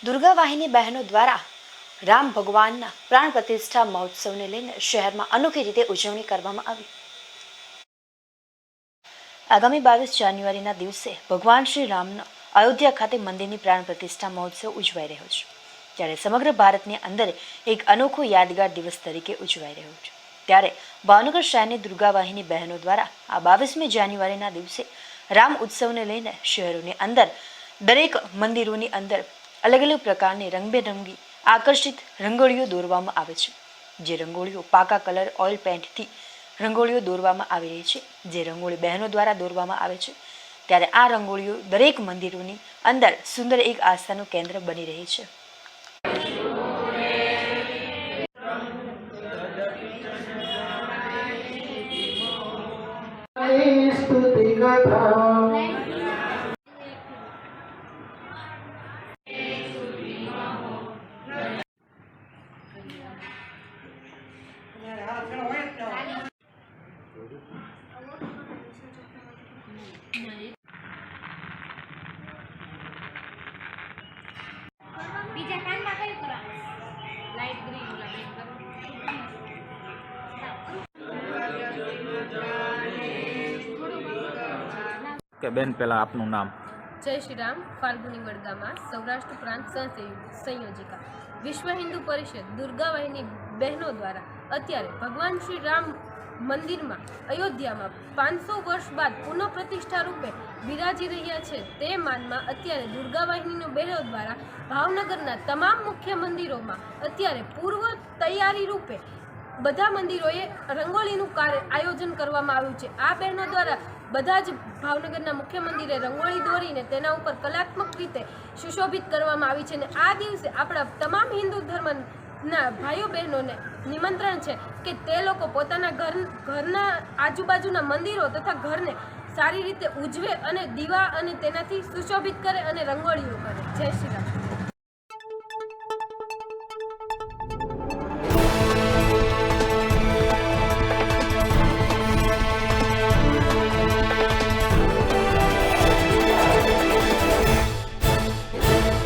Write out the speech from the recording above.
દુર્ગા વાહિની બહેનો દ્વારા રામ ભગવાનના પ્રાણ પ્રતિષ્ઠા મહોત્સવને લઈને શહેરમાં અનોખી રીતે ઉજવણી કરવામાં આવી। આગામી 22 જાન્યુઆરીના દિવસે ભગવાન શ્રી રામના અયોધ્યા ખાતે મંદિરની પ્રાણ પ્રતિષ્ઠા મહોત્સવ ઉજવાઈ રહ્યો છે, જ્યારે સમગ્ર ભારતની અંદર એક અનોખો યાદગાર દિવસ તરીકે ઉજવાઈ રહ્યો છે। ત્યારે ભાવનગર શહેરની દુર્ગા વાહિની બહેનો દ્વારા આ 22મી જાન્યુઆરીના દિવસે રામ ઉત્સવને લઈને શહેરોની અંદર દરેક મંદિરોની અંદર અલગ અલગ પ્રકારની રંગબેરંગી આકર્ષિત રંગોળીઓ દોરવામાં આવે છે। જે રંગોળીઓ પાકા કલર ઓઇલ પેન્ટથી રંગોળીઓ દોરવામાં આવી રહી છે, જે રંગોળી બહેનો દ્વારા દોરવામાં આવે છે। ત્યારે આ રંગોળીઓ દરેક મંદિરોની અંદર સુંદર એક આસ્થાનું કેન્દ્ર બની રહી છે। બીજા કાનમાં કયું કરવાનું? લાઈટ ગ્રીન ઓલા બેન કે બેન પહેલા આપનું નામ? જય શ્રી રામ। ફાલ્ગુની વડગામાં સૌરાષ્ટ્ર પ્રાંત સંયોજિકા વિશ્વ હિન્દુ પરિષદ દુર્ગા વાહિની બહેનો દ્વારા અત્યારે ભગવાન શ્રી રામ મંદિરમાં અયોધ્યામાં 500 વર્ષ બાદ પુનઃ પ્રતિષ્ઠા રૂપે બિરાજી રહ્યા છે। તે માનમાં અત્યારે દુર્ગા વાહિનીનો બહેનો દ્વારા ભાવનગરના તમામ મુખ્ય મંદિરોમાં અત્યારે પૂર્વ તૈયારી રૂપે બધા મંદિરોએ રંગોળીનું આયોજન કરવામાં આવ્યું છે। આ બહેનો દ્વારા બધા જ ભાવનગરના મુખ્ય મંદિરે રંગોળી દોરીને તેના ઉપર કલાત્મક રીતે સુશોભિત કરવામાં આવી છે। અને આ દિવસે આપણા તમામ હિન્દુ ધર્મના ભાઈઓ બહેનોને નિમંત્રણ છે કે તે લોકો પોતાના ઘરના આજુબાજુના મંદિરો તથા ઘરને સારી રીતે ઉજવે અને દીવા અને તેનાથી સુશોભિત કરે અને રંગોળીઓ કરે। જય શ્રી રામ।